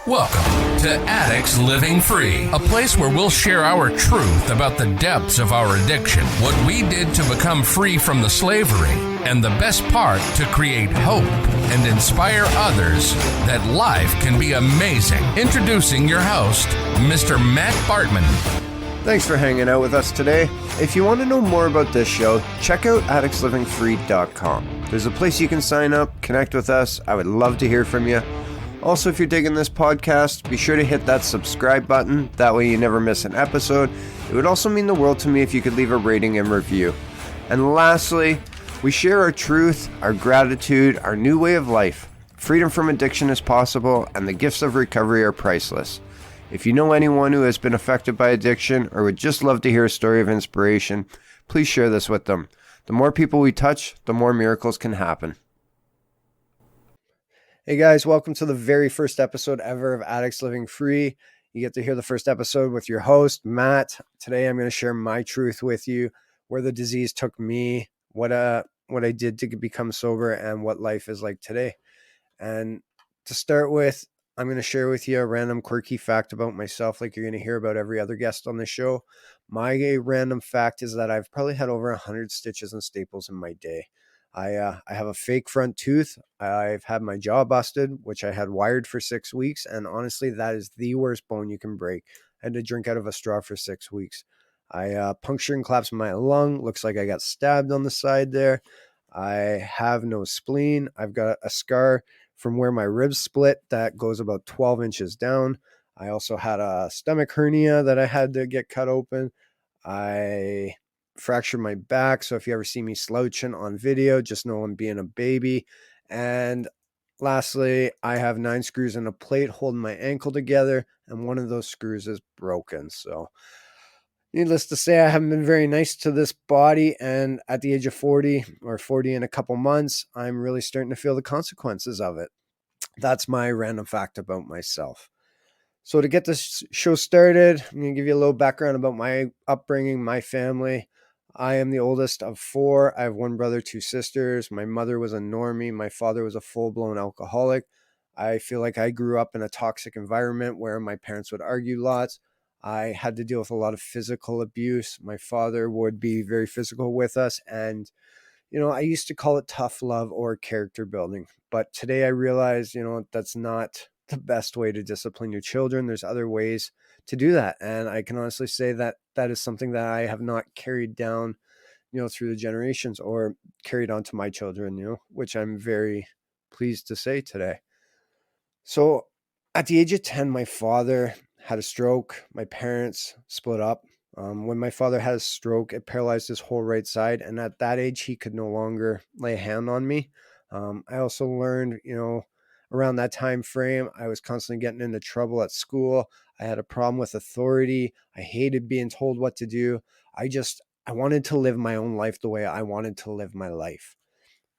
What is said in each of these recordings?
Welcome to Addicts Living Free, a place where we'll share our truth about the depths of our addiction, what we did to become free from the slavery, and the best part, to create hope and inspire others that life can be amazing. Introducing your host, Mr. Matt Bartman. Thanks for hanging out with us today. If you want to know more about this show, check out addictslivingfree.com. There's a place you can sign up, connect with us. I would love to hear from you. Also, if you're digging this podcast, be sure to hit that subscribe button. That way you never miss an episode. It would also mean the world to me if you could leave a rating and review. And lastly, we share our truth, our gratitude, our new way of life. Freedom from addiction is possible, and the gifts of recovery are priceless. If you know anyone who has been affected by addiction or would just love to hear a story of inspiration, please share this with them. The more people we touch, the more miracles can happen. Hey guys, welcome to the very first episode ever of Addicts Living Free. You get to hear the first episode with your host, Matt. Today I'm going to share my truth with you, where the disease took me, what I did to become sober, and what life is like today. And to start with, I'm going to share with you a random quirky fact about myself, like you're going to hear about every other guest on the show. My random fact is that I've probably had over 100 stitches and staples in my day. I have a fake front tooth. I've had my jaw busted, which I had wired for 6 weeks. And honestly, that is the worst bone you can break. I had to drink out of a straw for 6 weeks. I punctured and collapsed my lung. Looks like I got stabbed on the side there. I have no spleen. I've got a scar from where my ribs split that goes about 12 inches down. I also had a stomach hernia that I had to get cut open. I fractured my back, so if you ever see me slouching on video, just know I'm being a baby. And lastly, I have 9 screws and a plate holding my ankle together, and one of those screws is broken. So needless to say, I haven't been very nice to this body, and at the age of 40 or 40 in a couple months, I'm really starting to feel the consequences of it. That's my random fact about myself. So to get this show started, I'm going to give you a little background about my upbringing, my family. I am the oldest of 4. I have 1 brother, 2 sisters. My mother was a normie. My father was a full-blown alcoholic. I feel like I grew up in a toxic environment where my parents would argue lots. I had to deal with a lot of physical abuse. My father would be very physical with us. And, I used to call it tough love or character building. But today I realize, that's not the best way to discipline your children. There's other ways to do that. And I can honestly say that that is something that I have not carried down, through the generations or carried on to my children, which I'm very pleased to say today. So at the age of 10, my father had a stroke. My parents split up. When my father had a stroke, it paralyzed his whole right side. And at that age, he could no longer lay a hand on me. I also learned, around that time frame, I was constantly getting into trouble at school. I had a problem with authority. I hated being told what to do. I wanted to live my own life the way I wanted to live my life.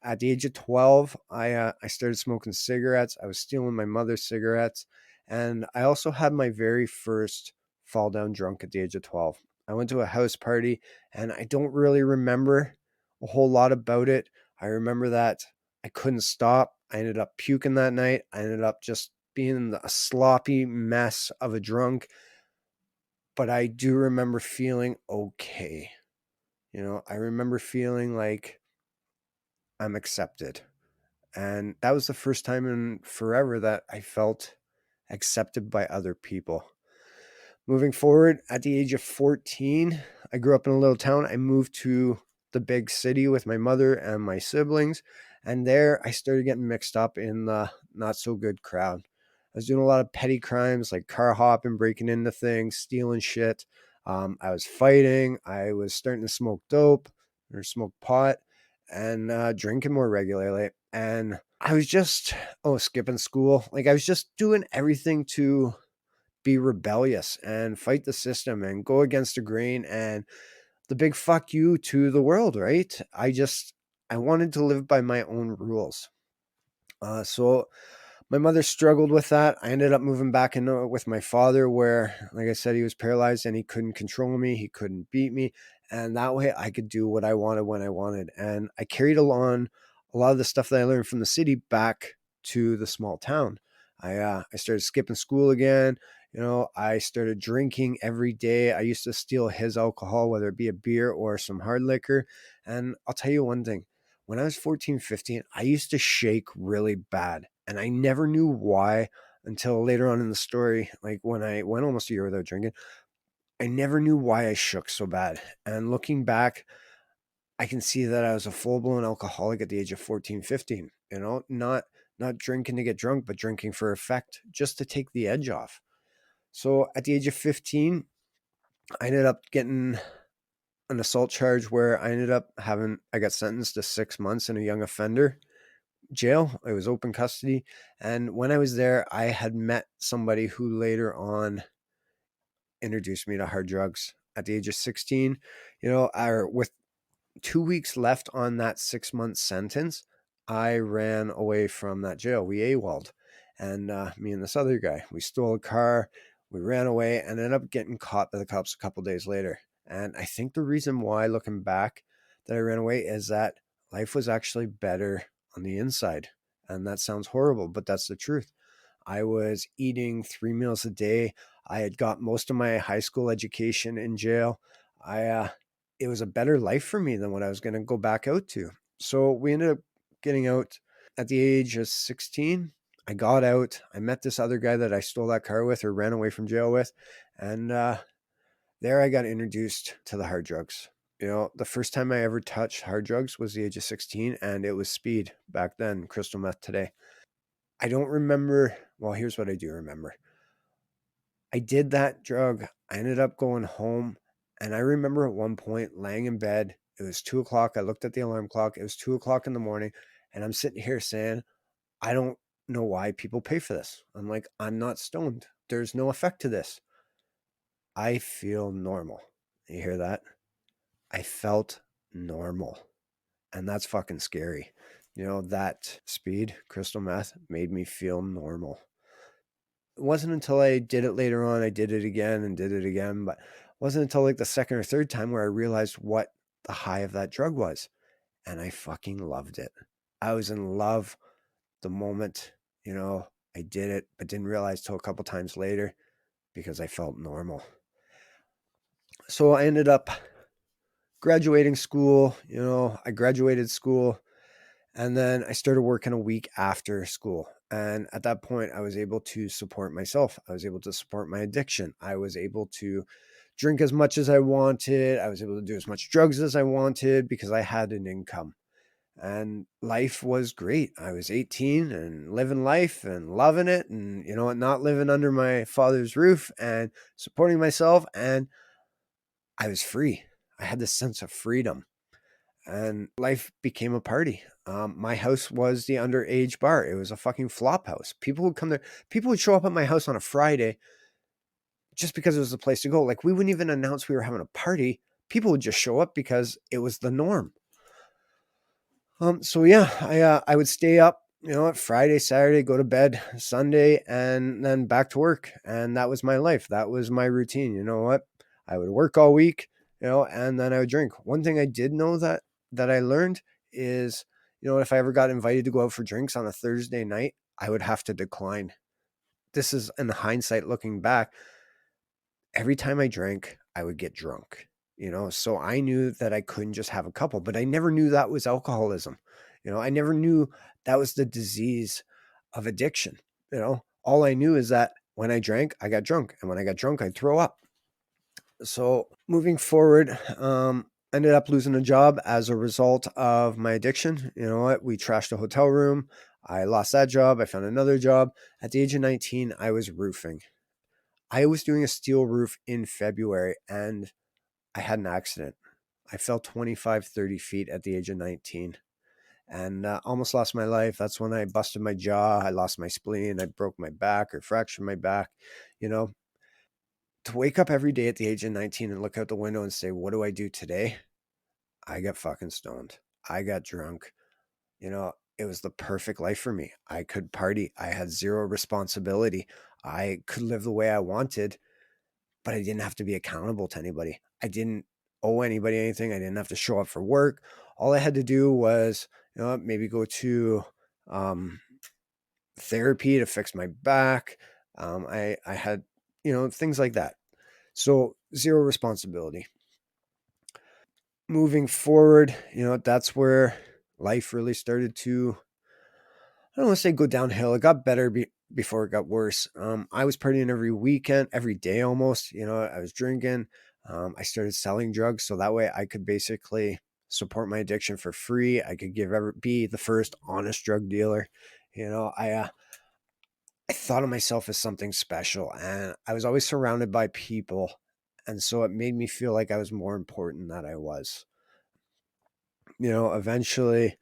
At the age of 12, I started smoking cigarettes. I was stealing my mother's cigarettes. And I also had my very first fall down drunk at the age of 12. I went to a house party, and I don't really remember a whole lot about it. I remember that I couldn't stop. I ended up puking that night. I ended up just being a sloppy mess of a drunk. But I do remember feeling okay. I remember feeling like I'm accepted. And that was the first time in forever that I felt accepted by other people. Moving forward, at the age of 14, I grew up in a little town. I moved to the big city with my mother and my siblings. And there I started getting mixed up in the not so good crowd. I was doing a lot of petty crimes like car hopping, breaking into things, stealing shit. I was fighting. I was starting to smoke dope or smoke pot and drinking more regularly. And I was just, skipping school. Like I was just doing everything to be rebellious and fight the system and go against the grain and the big fuck you to the world, right? I wanted to live by my own rules. So my mother struggled with that. I ended up moving back in with my father where, like I said, he was paralyzed and he couldn't control me. He couldn't beat me. And that way I could do what I wanted when I wanted. And I carried along a lot of the stuff that I learned from the city back to the small town. I started skipping school again. I started drinking every day. I used to steal his alcohol, whether it be a beer or some hard liquor. And I'll tell you one thing, when I was 14, 15, I used to shake really bad. And I never knew why until later on in the story, like when I went almost a year without drinking. I never knew why I shook so bad. And looking back, I can see that I was a full-blown alcoholic at the age of 14, 15. Not drinking to get drunk, but drinking for effect, just to take the edge off. So at the age of 15, I ended up getting an assault charge where I got sentenced to 6 months in a young offender jail. It was open custody. And when I was there, I had met somebody who later on introduced me to hard drugs at the age of 16. With 2 weeks left on that 6 month sentence, I ran away from that jail. We AWOL'd. And me and this other guy, we stole a car, we ran away, and ended up getting caught by the cops a couple days later. And I think the reason why, looking back, that I ran away is that life was actually better on the inside. And that sounds horrible, but that's the truth. I was eating 3 meals a day. I had got most of my high school education in jail. It was a better life for me than what I was going to go back out to. So we ended up getting out at the age of 16. I got out. I met this other guy that I stole that car with or ran away from jail with. And there I got introduced to the hard drugs. The first time I ever touched hard drugs was the age of 16, and it was speed back then, crystal meth today. I don't remember. Well, here's what I do remember. I did that drug. I ended up going home. And I remember at one point laying in bed. It was 2 o'clock. I looked at the alarm clock. It was 2 o'clock in the morning. And I'm sitting here saying, I don't know why people pay for this. I'm like, I'm not stoned. There's no effect to this. I feel normal. You hear that? I felt normal. And that's fucking scary. That speed, crystal meth, made me feel normal. It wasn't until I did it later on, I did it again and did it again, but it wasn't until like the second or third time where I realized what the high of that drug was. And I fucking loved it. I was in love the moment, I did it, but didn't realize till a couple times later because I felt normal. So I ended up graduating school, I graduated school. And then I started working a week after school. And at that point, I was able to support myself. I was able to support my addiction. I was able to drink as much as I wanted. I was able to do as much drugs as I wanted because I had an income. And life was great. I was 18 and living life and loving it and, not living under my father's roof and supporting myself. And I was free. I had this sense of freedom. And life became a party. My house was the underage bar. It was a fucking flop house. People would come there. People would show up at my house on a Friday just because it was the place to go. Like we wouldn't even announce we were having a party. People would just show up because it was the norm. So yeah, I would stay up, Friday, Saturday, go to bed Sunday, and then back to work. And that was my life. That was my routine. You know what? I would work all week, and then I would drink. One thing I did know that I learned is, if I ever got invited to go out for drinks on a Thursday night, I would have to decline. This is in hindsight looking back. Every time I drank, I would get drunk, so I knew that I couldn't just have a couple, but I never knew that was alcoholism. I never knew that was the disease of addiction. All I knew is that when I drank, I got drunk. And when I got drunk, I'd throw up. So moving forward, ended up losing a job as a result of my addiction. You know what? We trashed a hotel room. I lost that job. I found another job. At the age of 19, I was roofing. I was doing a steel roof in February and I had an accident. I fell 25, 30 feet at the age of 19 and almost lost my life. That's when I busted my jaw. I lost my spleen. I broke my back or fractured my back. To wake up every day at the age of 19 and look out the window and say, what do I do today? I got fucking stoned. I got drunk. It was the perfect life for me. I could party. I had zero responsibility. I could live the way I wanted, but I didn't have to be accountable to anybody. I didn't owe anybody anything. I didn't have to show up for work. All I had to do was, maybe go to therapy to fix my back. I had, things like that. So zero responsibility. Moving forward, that's where life really started to, I don't want to say go downhill. It got better before it got worse. I was partying every weekend, every day almost. I was drinking. I started selling drugs so that way I could basically support my addiction for free. I could be the first honest drug dealer. I thought of myself as something special, and I was always surrounded by people, and so it made me feel like I was more important than I was. Eventually,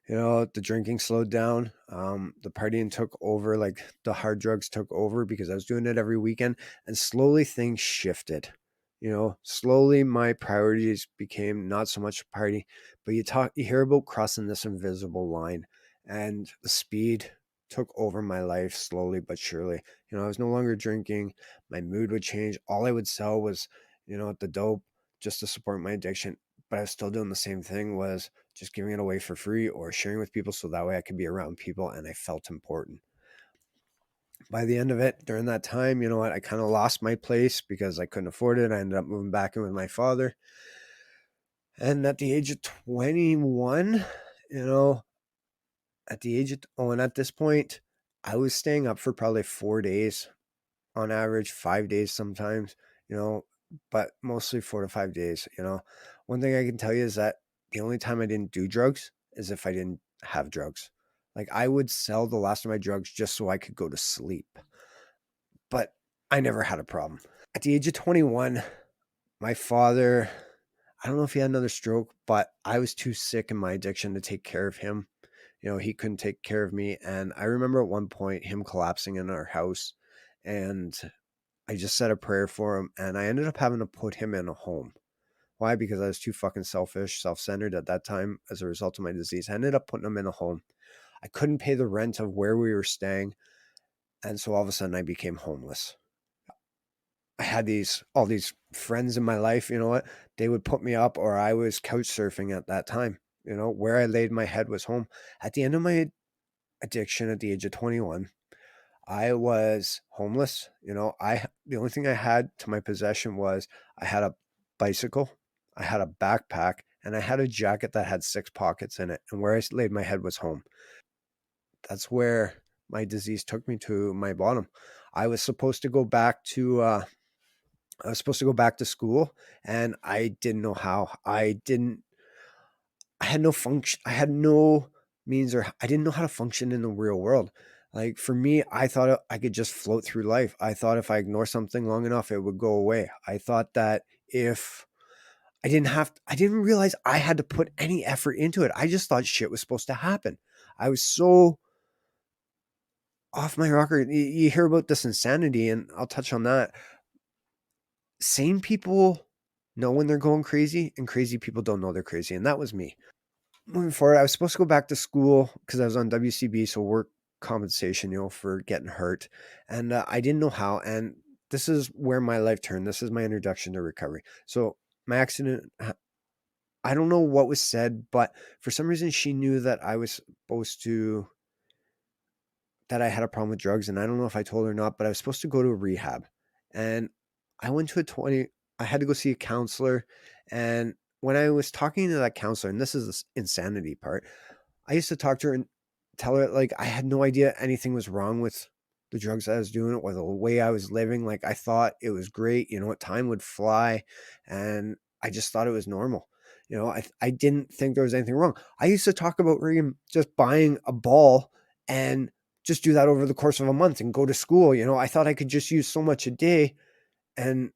the drinking slowed down. The partying took over, like the hard drugs took over because I was doing it every weekend, and slowly things shifted. Slowly my priorities became not so much party, but you hear about crossing this invisible line, and the speed took over my life slowly but surely. I was no longer drinking. My mood would change. All I would sell was, the dope just to support my addiction. But I was still doing the same thing, was just giving it away for free or sharing with people so that way I could be around people and I felt important. By the end of it, during that time, you know what, I kind of lost my place because I couldn't afford it. I ended up moving back in with my father. And at the age of 21, you know, and at this point, I was staying up for probably 4 days on average, 5 days sometimes, you know, but mostly 4 to 5 days. One thing I can tell you is that the only time I didn't do drugs is if I didn't have drugs. Like I would sell the last of my drugs just so I could go to sleep, but I never had a problem. At the age of 21, my father, I don't know if he had another stroke, but I was too sick in my addiction to take care of him. He couldn't take care of me. And I remember at one point him collapsing in our house, and I just said a prayer for him, and I ended up having to put him in a home. Why? Because I was too fucking selfish, self-centered at that time as a result of my disease. I ended up putting him in a home. I couldn't pay the rent of where we were staying, and so all of a sudden I became homeless. I had all these friends in my life, you know what? They would put me up, or I was couch surfing at that time. Where I laid my head was home. At the end of my addiction at the age of 21, I was homeless. The only thing I had to my possession was I had a bicycle, I had a backpack, and I had a jacket that had 6 pockets in it. And where I laid my head was home. That's where my disease took me to my bottom. I was supposed to go back to school, and I didn't know how. I had no function. I had no means, or I didn't know how to function in the real world. Like for me, I thought I could just float through life. I thought if I ignore something long enough, it would go away. I thought that if I didn't realize I had to put any effort into it. I just thought shit was supposed to happen. I was so off my rocker. You hear about this insanity, and I'll touch on that. Sane people know when they're going crazy, and crazy people don't know they're crazy. And that was me. Moving forward, I was supposed to go back to school because I was on WCB, so work compensation, for getting hurt. And I didn't know how. And this is where my life turned. This is my introduction to recovery. So my accident, I don't know what was said, but for some reason she knew that that I had a problem with drugs. And I don't know if I told her or not, but I was supposed to go to a rehab. And I went to I had to go see a counselor. And when I was talking to that counselor, and this is the insanity part, I used to talk to her and tell her like I had no idea anything was wrong with the drugs I was doing or the way I was living. Like I thought it was great, time would fly, and I just thought it was normal. I didn't think there was anything wrong. I used to talk about just buying a ball and just do that over the course of a month and go to school. I thought I could just use so much a day and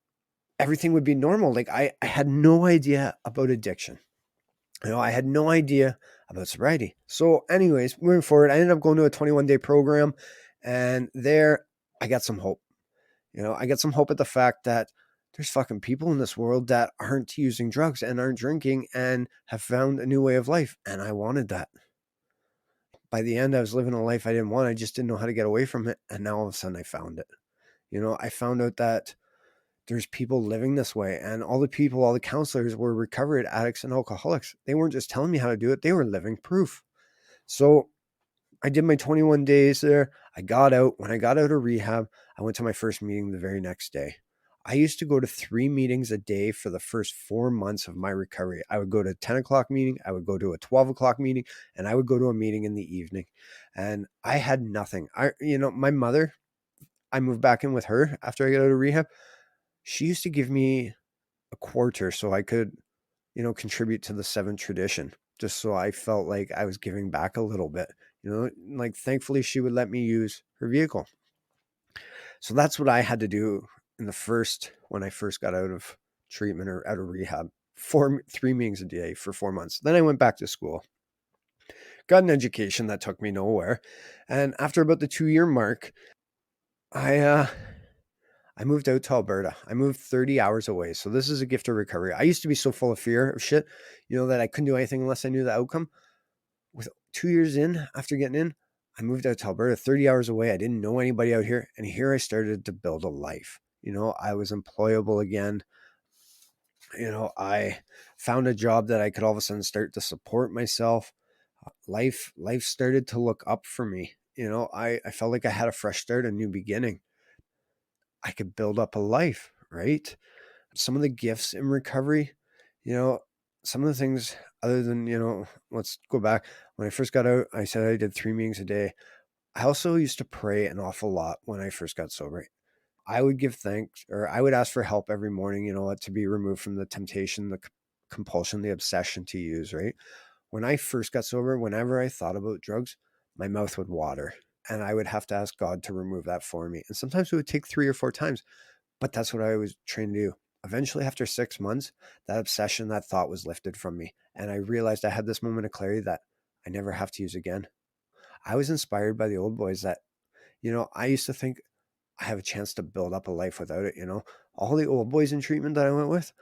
everything would be normal. Like I had no idea about addiction. I had no idea about sobriety. So anyways, moving forward, I ended up going to a 21-day program, and there I got some hope. I got some hope at the fact that there's fucking people in this world that aren't using drugs and aren't drinking and have found a new way of life. And I wanted that. By the end, I was living a life I didn't want. I just didn't know how to get away from it. And now all of a sudden I found it. I found out that there's people living this way, and all the counselors were recovered addicts and alcoholics. They weren't just telling me how to do it. They were living proof. So I did my 21 days there. I got out. When I got out of rehab, I went to my first meeting the very next day. I used to go to 3 meetings a day for the first 4 months of my recovery. I would go to a 10 o'clock meeting, I would go to a 12 o'clock meeting, and I would go to a meeting in the evening. And I had nothing. My mother, I moved back in with her after I got out of rehab. She used to give me a quarter so I could, contribute to the seventh tradition, just so I felt like I was giving back a little bit. Like thankfully she would let me use her vehicle. So that's what I had to do when I first got out of treatment or out of rehab. 3 meetings a day for 4 months. Then I went back to school, got an education that took me nowhere. And after about the 2-year mark, I I moved out to Alberta. I moved 30 hours away. So this is a gift of recovery. I used to be so full of fear of shit, that I couldn't do anything unless I knew the outcome. With 2 years in, after getting in, I moved out to Alberta, 30 hours away. I didn't know anybody out here. And here I started to build a life. I was employable again. I found a job that I could all of a sudden start to support myself. Life started to look up for me. I felt like I had a fresh start, a new beginning. I could build up a life, right? Some of the gifts in recovery, some of the things other than, let's go back. When I first got out, I said I did 3 meetings a day. I also used to pray an awful lot when I first got sober. I would give thanks, or I would ask for help every morning, to be removed from the temptation, the compulsion, the obsession to use, right? When I first got sober, whenever I thought about drugs, my mouth would water and I would have to ask God to remove that for me. And sometimes it would take 3 or 4 times, but that's what I was trained to do. Eventually, after 6 months, that obsession, that thought was lifted from me. And I realized I had this moment of clarity that I never have to use again. I was inspired by the old boys that, I used to think I have a chance to build up a life without it. All the old boys in treatment that I went with,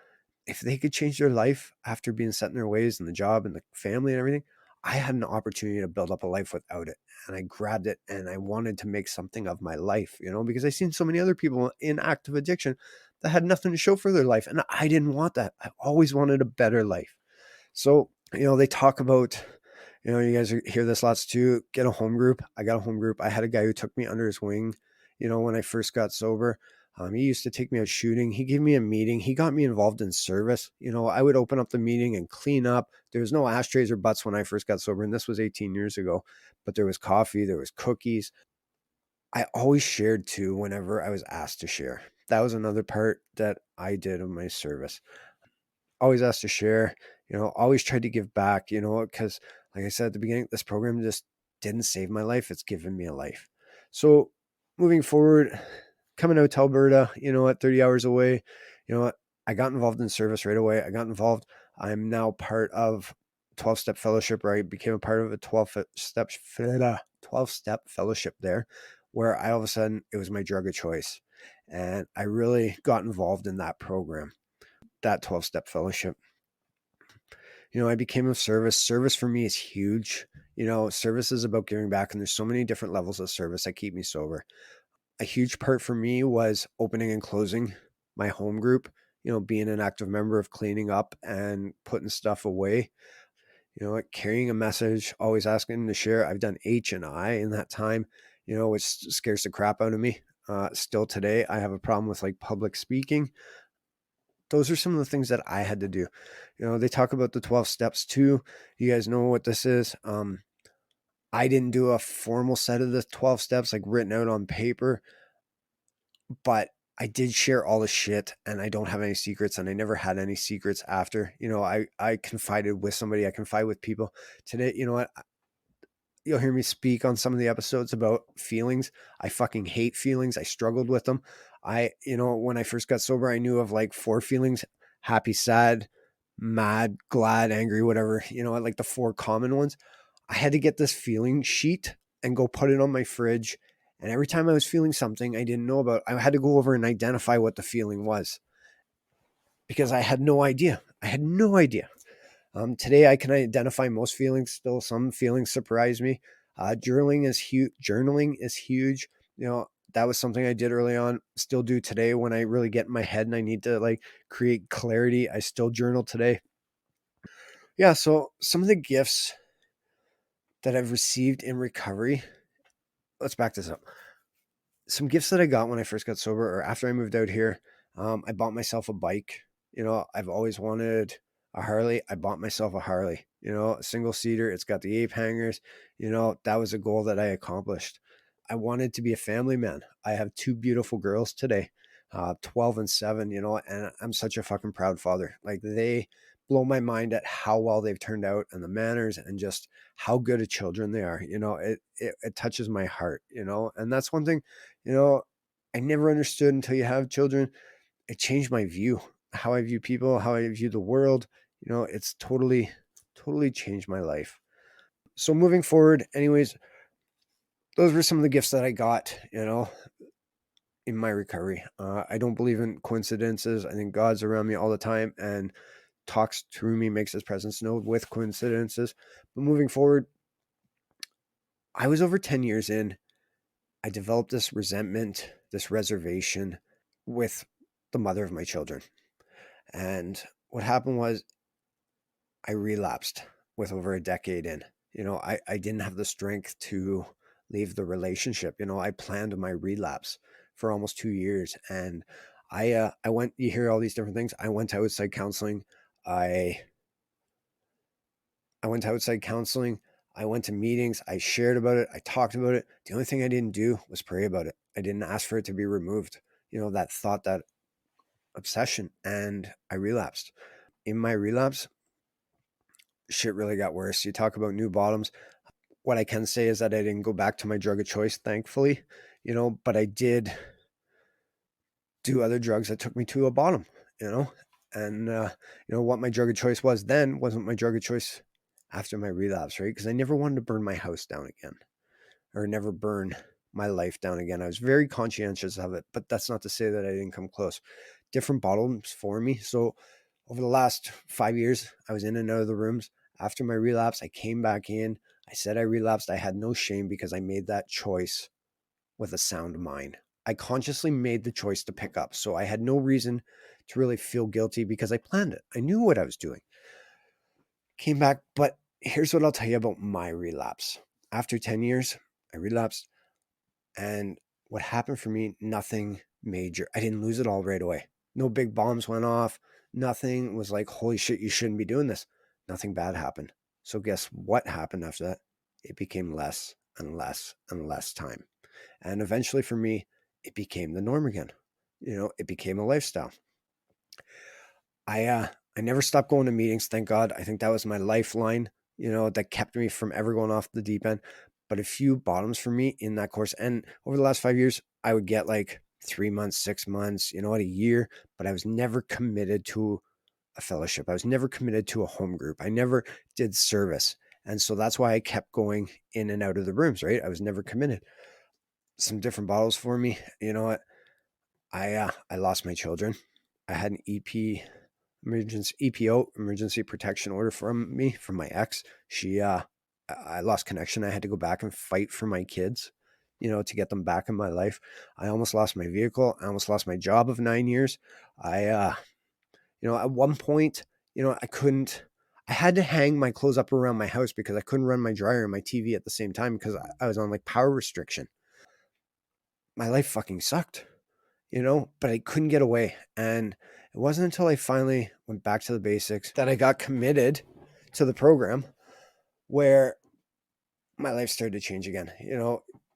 if they could change their life after being set in their ways and the job and the family and everything, I had an opportunity to build up a life without it. And I grabbed it and I wanted to make something of my life, because I seen so many other people in active addiction that had nothing to show for their life. And I didn't want that. I always wanted a better life. So, they talk about, you guys hear this lots too, get a home group. I got a home group. I had a guy who took me under his wing, when I first got sober. He used to take me out shooting. He gave me a meeting. He got me involved in service. I would open up the meeting and clean up. There was no ashtrays or butts when I first got sober, and this was 18 years ago. But there was coffee, there was cookies. I always shared too whenever I was asked to share. That was another part that I did of my service. Always asked to share, always tried to give back, because like I said at the beginning, this program just didn't save my life. It's given me a life. So moving forward, coming out to Alberta, at 30 hours away, I got involved in service right away. I'm now part of 12-step fellowship, where I became a part of a 12-step fellowship there, where I all of a sudden, it was my drug of choice. And I really got involved in that program, that 12-step fellowship. I became of service. Service for me is huge. Service is about giving back, and there's so many different levels of service that keep me sober. A huge part for me was opening and closing my home group, being an active member of cleaning up and putting stuff away, carrying a message, always asking to share. I've done H and I in that time, which scares the crap out of me. Still today, I have a problem with like public speaking. Those are some of the things that I had to do. They talk about the 12 steps too. You guys know what this is. I didn't do a formal set of the 12 steps like written out on paper, but I did share all the shit, and I don't have any secrets, and I never had any secrets after. I confided with somebody. I confide with people. Today, you know what? You'll hear me speak on some of the episodes about feelings. I fucking hate feelings. I struggled with them. When I first got sober, I knew of like 4 feelings: happy, sad, mad, glad, angry, whatever, like the 4 common ones. I had to get this feeling sheet and go put it on my fridge. And every time I was feeling something I didn't know about, I had to go over and identify what the feeling was, because I had no idea. Today I can identify most feelings. Still, some feelings surprise me. Journaling is huge. That was something I did early on. Still do today when I really get in my head and I need to like create clarity. I still journal today. Yeah. So some of the gifts that I've received in recovery. Let's back this up. Some gifts that I got when I first got sober or after I moved out here. I bought myself a bike. I've always wanted a Harley. I bought myself a Harley, a single seater. It's got the ape hangers. That was a goal that I accomplished. I wanted to be a family man. I have two beautiful girls today, 12 and 7, and I'm such a fucking proud father. Like, they blow my mind at how well they've turned out and the manners and just how good of children they are. It touches my heart, and that's one thing, I never understood until you have children. It changed my view, how I view people, how I view the world. It's totally changed my life. So moving forward, anyways, those were some of the gifts that I got, in my recovery. I don't believe in coincidences. I think God's around me all the time and talks through me, makes his presence known with coincidences. But moving forward, I was over 10 years in. I developed this resentment, this reservation with the mother of my children. And what happened was I relapsed with over a decade in. I didn't have the strength to leave the relationship. I planned my relapse for almost 2 years. And I went, you hear all these different things. I went to outside counseling. I went to outside counseling. I went to meetings. I shared about it. I talked about it. The only thing I didn't do was pray about it. I didn't ask for it to be removed. That thought, that obsession. And I relapsed. In my relapse, shit really got worse. You talk about new bottoms. What I can say is that I didn't go back to my drug of choice, thankfully, but I did do other drugs that took me to a bottom, and what my drug of choice was then wasn't my drug of choice after my relapse, right? Because I never wanted to burn my house down again, or never burn my life down again. I was very conscientious of it, but that's not to say that I didn't come close. Different bottoms for me. So over the last 5 years, I was in and out of the rooms. After my relapse, I came back in. I said I relapsed. I had no shame because I made that choice with a sound mind. I consciously made the choice to pick up. So I had no reason to really feel guilty because I planned it. I knew what I was doing. Came back, but here's what I'll tell you about my relapse. After 10 years, I relapsed. And what happened for me, nothing major. I didn't lose it all right away. No big bombs went off. Nothing was like, holy shit, you shouldn't be doing this. Nothing bad happened. So guess what happened after that? It became less and less and less time. And eventually for me, it became the norm again. It became a lifestyle. I never stopped going to meetings, thank God. I think that was my lifeline, that kept me from ever going off the deep end. But a few bottoms for me in that course. And over the last 5 years, I would get like 3 months, 6 months, a year, but I was never committed to a fellowship. I was never committed to a home group. I never did service. And so that's why I kept going in and out of the rooms, right? I was never committed. Some different bottles for me. You know what? I lost my children. I had an EPO, emergency protection order from my ex. I lost connection. I had to go back and fight for my kids, to get them back in my life. I almost lost my vehicle. I almost lost my job of 9 years. At one point, I had to hang my clothes up around my house because I couldn't run my dryer and my TV at the same time because I was on like power restriction. My life fucking sucked, but I couldn't get away. And it wasn't until I finally went back to the basics that I got committed to the program where my life started to change again.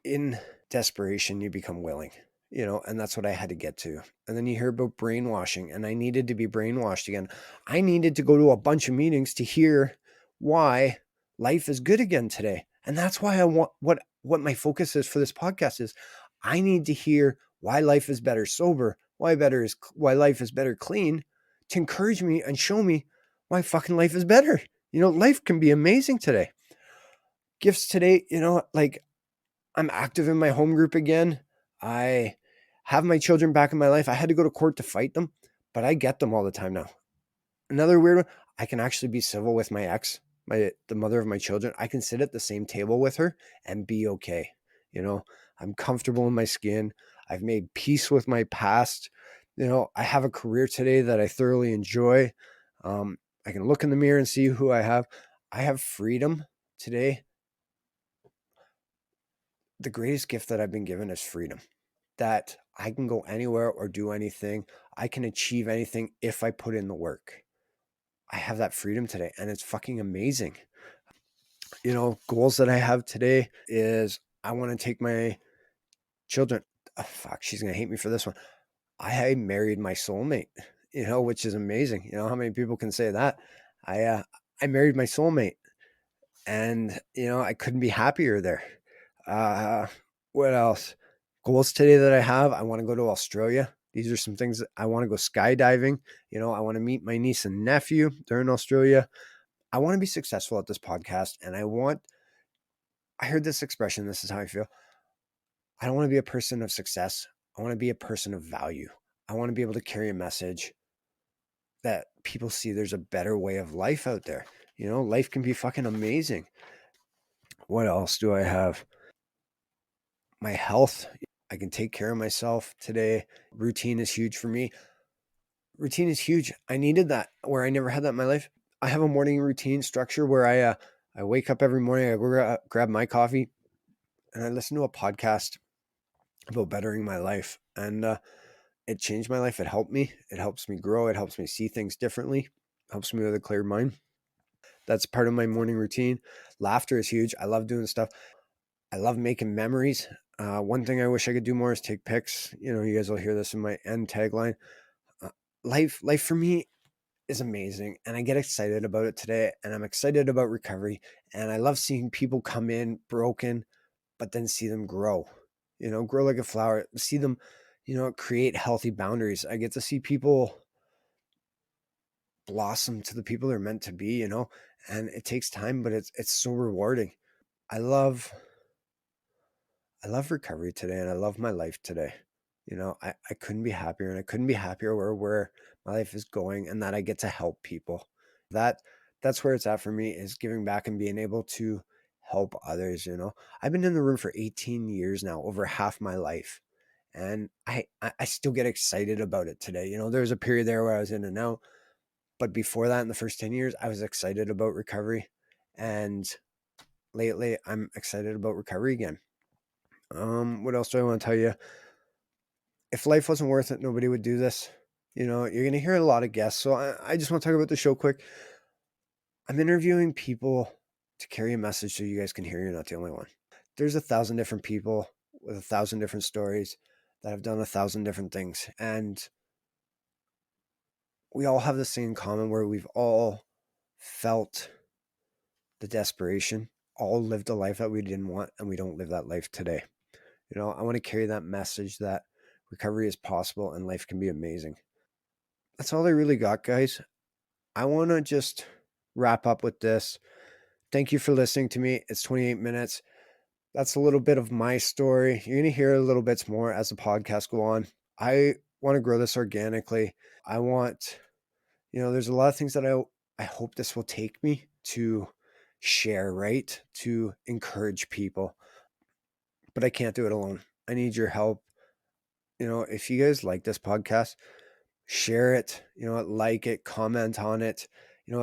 In desperation, you become willing, and that's what I had to get to. And then you hear about brainwashing, and I needed to be brainwashed again. I needed to go to a bunch of meetings to hear why life is good again today. And that's why I want what my focus is for this podcast is I need to hear why life is better sober, why life is better clean, to encourage me and show me why fucking life is better. Life can be amazing today. Gifts today, like I'm active in my home group again. I have my children back in my life. I had to go to court to fight them, but I get them all the time now. Another weird one, I can actually be civil with my ex, the mother of my children. I can sit at the same table with her and be okay. I'm comfortable in my skin. I've made peace with my past. I have a career today that I thoroughly enjoy. I can look in the mirror and see who I have. I have freedom today the greatest gift that I've been given is freedom, that I can go anywhere or do anything. I can achieve anything if I put in the work. I have that freedom today, and it's fucking amazing. Goals that I have today is I want to take my children. Oh, fuck, she's going to hate me for this one. I married my soulmate, which is amazing. How many people can say that? I married my soulmate, and I couldn't be happier there. What else? Goals today that I have, I want to go to Australia. These are some things that I want to go skydiving. I want to meet my niece and nephew. They're in Australia. I want to be successful at this podcast, and I heard this expression. This is how I feel. I don't want to be a person of success. I want to be a person of value. I want to be able to carry a message that people see there's a better way of life out there. Life can be fucking amazing. What else do I have? My health. I can take care of myself today. Routine is huge for me. Routine is huge. I needed that where I never had that in my life. I have a morning routine structure where I wake up every morning, I go grab my coffee, and I listen to a podcast about bettering my life. And it changed my life. It helped me. It helps me grow. It helps me see things differently. It helps me with a clear mind. That's part of my morning routine. Laughter is huge. I love doing stuff. I love making memories. One thing I wish I could do more is take pics. You guys will hear this in my end tagline. Life for me is amazing, and I get excited about it today, and I'm excited about recovery, and I love seeing people come in broken, but then see them grow, grow like a flower, see them, create healthy boundaries. I get to see people blossom to the people they're meant to be, and it takes time, but it's so rewarding. I love recovery today, and I love my life today. I couldn't be happier, and I couldn't be happier where my life is going, and that I get to help people. That's where it's at for me, is giving back and being able to help others. I've been in the room for 18 years now, over half my life. And I still get excited about it today. There was a period there where I was in and out, but before that, in the first 10 years, I was excited about recovery. And lately I'm excited about recovery again. What else do I want to tell you? If life wasn't worth it, nobody would do this. You're going to hear a lot of guests. So I just want to talk about the show quick. I'm interviewing people to carry a message so you guys can hear you're not the only one. There's 1,000 different people with 1,000 different stories that have done 1,000 different things. And we all have this thing in common where we've all felt the desperation, all lived a life that we didn't want, and we don't live that life today. I want to carry that message that recovery is possible and life can be amazing. That's all I really got, guys. I want to just wrap up with this. Thank you for listening to me. It's 28 minutes. That's a little bit of my story. You're going to hear a little bit more as the podcast go on. I want to grow this organically. I want, there's a lot of things that I hope this will take me to share, right? To encourage people. But I can't do it alone. I need your help. If you guys like this podcast, share it, like it, comment on it,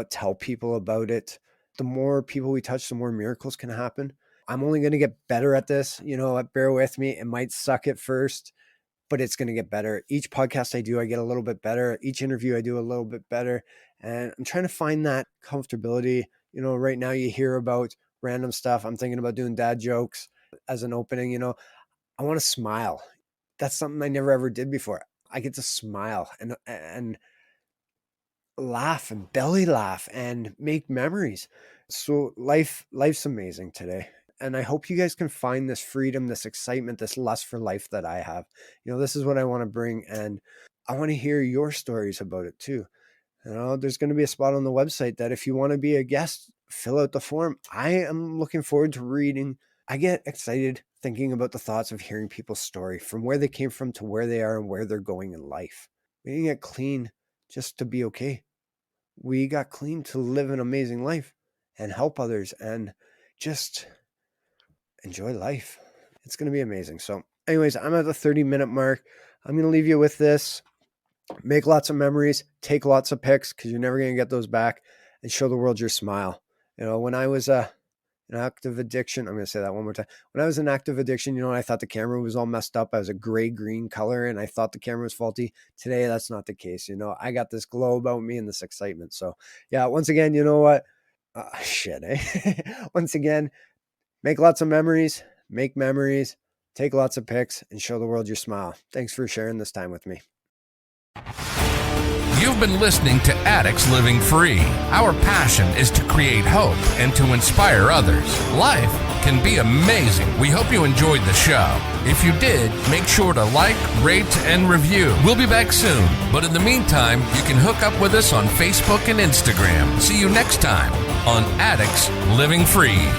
tell people about it. The more people we touch, the more miracles can happen. I'm only going to get better at this. Bear with me. It might suck at first, but it's going to get better. Each podcast I do, I get a little bit better. Each interview I do a little bit better. And I'm trying to find that comfortability. Right now you hear about random stuff. I'm thinking about doing dad jokes as an opening. I want to smile. That's something I never ever did before. I get to smile and laugh and belly laugh and make memories. So life's amazing today. And I hope you guys can find this freedom, this excitement, this lust for life that I have. This is what I want to bring. And I want to hear your stories about it too. There's going to be a spot on the website that if you want to be a guest, fill out the form. I am looking forward to reading. I get excited thinking about the thoughts of hearing people's story, from where they came from to where they are and where they're going in life. We didn't get clean just to be okay. We got clean to live an amazing life and help others and just enjoy life. It's going to be amazing. So anyways, I'm at the 30-minute mark. I'm going to leave you with this. Make lots of memories, take lots of pics because you're never going to get those back, and show the world your smile. When I was an active addiction. I'm going to say that one more time. When I was in active addiction, I thought the camera was all messed up. I was a gray-green color and I thought the camera was faulty. Today, that's not the case. I got this glow about me and this excitement. So yeah, once again, you know what? Once again, make lots of memories, make memories, take lots of pics, and show the world your smile. Thanks for sharing this time with me. You've been listening to Addicts Living Free. Our passion is to create hope and to inspire others. Life can be amazing. We hope you enjoyed the show. If you did, make sure to like, rate, and review. We'll be back soon. But in the meantime, you can hook up with us on Facebook and Instagram. See you next time on Addicts Living Free.